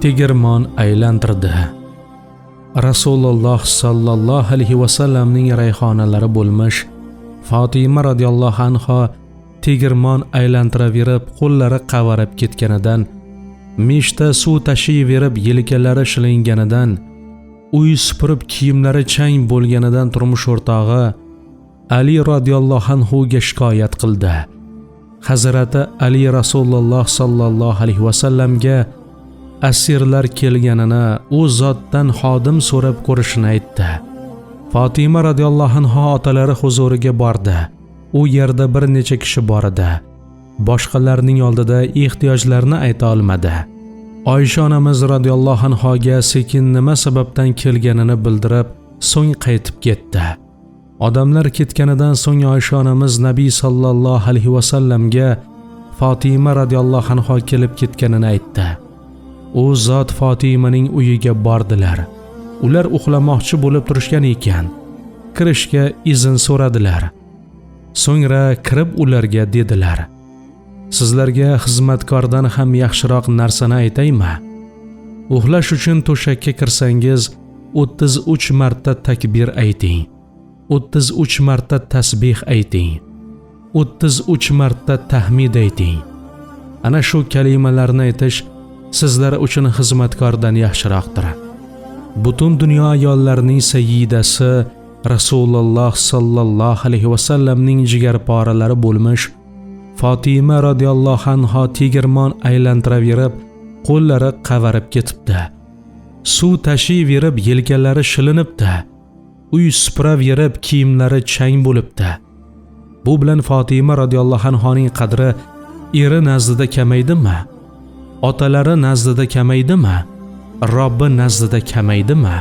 tegirmon aylantirdi. Rasululloh sallallohu alayhi vasallamning rayhonalari bo'lmish Fatima radhiyallohu anha tegirmon aylantiraverib qo'llari qavarib ketganidan, meshda suv tashiyverib yelkalari shilinganidan, uy supurib kiyimlari chang bo'lganidan turmush o'rtog'i Ali radhiyallohu anhu ga shikoyat qildi. Hazrati Ali Rasululloh sallallohu alayhi vasallamga asirlar kelganini, u zotdan xodim so'rab ko'rishini aytdi. Fatima radhiyallohu anha otalari huzuriga bordi. U yerda bir necha kishi bor edi. Boshqalarning oldida ehtiyojlarini ayta olmadi. Oysha onamiz radhiyallohu anha ga sekin nima sababdan kelganini bildirib, so'ng qaytib ketdi. Odamlar ketganidan so'ng Oysha onamiz Nabiy sallallohu alayhi vasallamga Fatima radhiyallohu anha kelib ketganini aytdi. U zot Fatimaning uyiga bordilar. Ular uxlamoqchi bo'lib turishgan ekan. Kirishga izn so'radilar. So'ngra kirib ularga dedilar: "Sizlarga xizmatkordan ham yaxshiroq narsani aytaymi? Uxlash uchun to'shakka kirsangiz 33 marta takbir ayting. 33 marta tasbih ayting. 33 marta tahmid ayting. Ana shu kalimalarni aytish sizlar uchun xizmatkordan yaxshiroqdir." Butun dunyo ayollarining sayyidasi Rasululloh sallallohu alayhi vasallamning jigarporalari bo'lmish Fatima radhiyallohu anha tegirmon aylantiraverib qo'llari qavarib ketibdi. Suv tashiyverib yelkalari shilinibdi. Uy supuraverib kiyimlari chang bo'libdi. Bu bilan Fatima radhiyallohu anhaning qadri eri nazdida kamaydimi? Otalari nazdida kamaydimi? Robbi nazdida kamaydimi?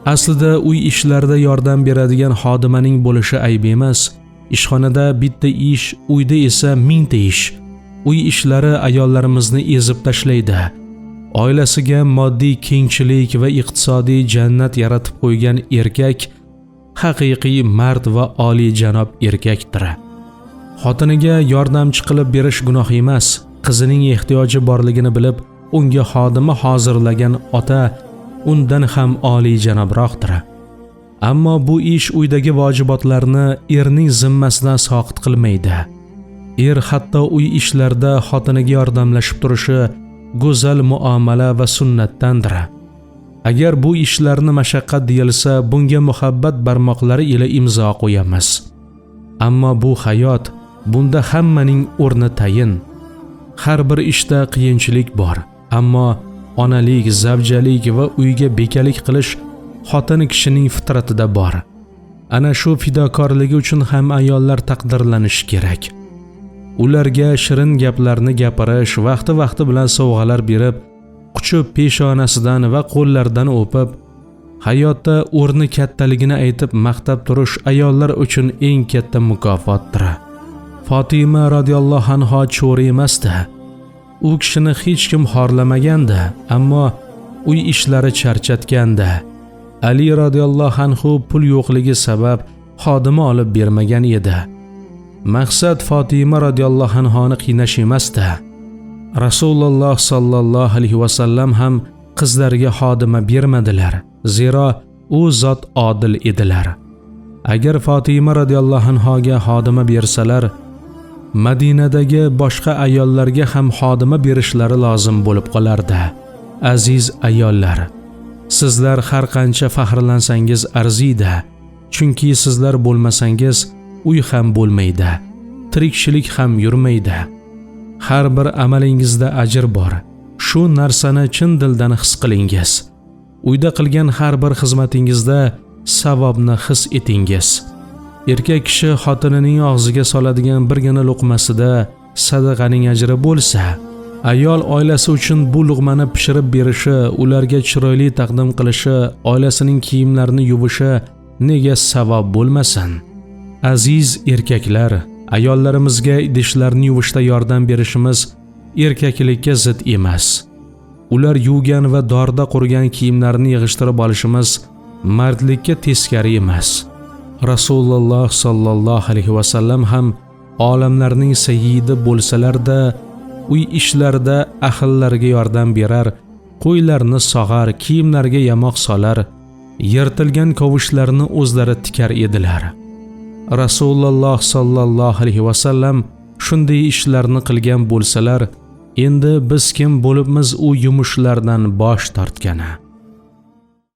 Aslida uy ishlarida yordam beradigan xodimaning bo'lishi ayb emas. Ishxonada bitta ish, uyda esa mingta ish. Uy ishlari ayollarimizni ezib tashlaydi. Oilasiga moddiy kengchilik va iqtisodiy jannat yaratib qo'ygan erkak haqiqiy mard va oliy janob erkakdir. Xotiniga yordamchi qilib berish gunoh emas. Qizining ehtiyoji borligini bilib, unga xodima hozirlagan ota undan ham oliy janobroqdir. Ammo bu ish uydagi vojibotlarni erning zimmasidan soqit qilmaydi. Er hatto uy ishlarida xotiniga yordamlashib turishi go'zal muomala va sunnatdandir. Agar bu ishlarni mashaqqat deyilsa, bunga muhabbat barmoqlari ila imzo qo'yamiz. Ammo bu hayot, bunda hammaning o'rni tayin. Har bir ishda qiyinchilik bor, ammo onalik, zavjalik va uyga bekalik qilish xotin kishining fitratida bor. Ana shu fidokorligi uchun ham ayollar taqdirlanishi kerak. Ularga shirin gaplarni gapirish, vaqti bilan sovg'alar berib, quchib peshonasidan va qo'llaridan o'pib, hayotda o'rni kattaligini aytib maqtab turish ayollar uchun eng katta mukofotdir. Fatima radhiyallohu anha cho'ri emasdi. U kishini hech kim xorlamagandi, ammo uy ishlari charchatgandi. Ali radhiyallohu anhu pul yo'qligi sabab xodima olib bermagan edi. Maqsad Fatima radhiyallohu anhoni qiynash emasdi. Rasululloh sallallohu alayhi vasallam ham qizlarga xodima bermadilar, zero u zot odil edilar. Agar Fatima radhiyallohu anhoga xodima bersalar, Madinadagi boshqa ayollarga ham xodima berishlari lozim bo'lib qolardi. Aziz ayollar, sizlar har qancha faxrlansangiz arziydi, chunki sizlar bo'lmasangiz uy ham bo'lmaydi, tirikchilik ham yurmaydi. Har bir amalingizda ajr bor. Shu narsani chin dildan his qilingiz. Uyda qilgan har bir xizmatingizda savobni his etingiz. Erkak kishi xotinining og'ziga soladigan birgina luqmasida sadaqaning ajri bo'lsa, ayol oilasi uchun bu luqmani pishirib berishi, ularga chiroyli taqdim qilishi, oilasining kiyimlarini yuvishi nega savob bo'lmasin? Aziz erkaklar, ayollarimizga idishlarni yuvishda yordam berishimiz erkaklikka zid emas. Ular yuvgan va dorda qurgan kiyimlarini yig'ishtirib olishimiz mardlikka teskari emas. Rasululloh sallallohu alayhi vasallam ham olamlarning sayyidi bo'lsalarda, uy ishlarida ahllariga yordam berar, qo'ylarni sog'ar, kiyimlarga yamoq solar, yirtilgan kovushlarni o'zlari tikar edilar. Rasululloh sallallohu alayhi vasallam shunday ishlarni qilgan bo'lsalar, endi biz kim bo'libmiz u yumushlardan bosh tortgani?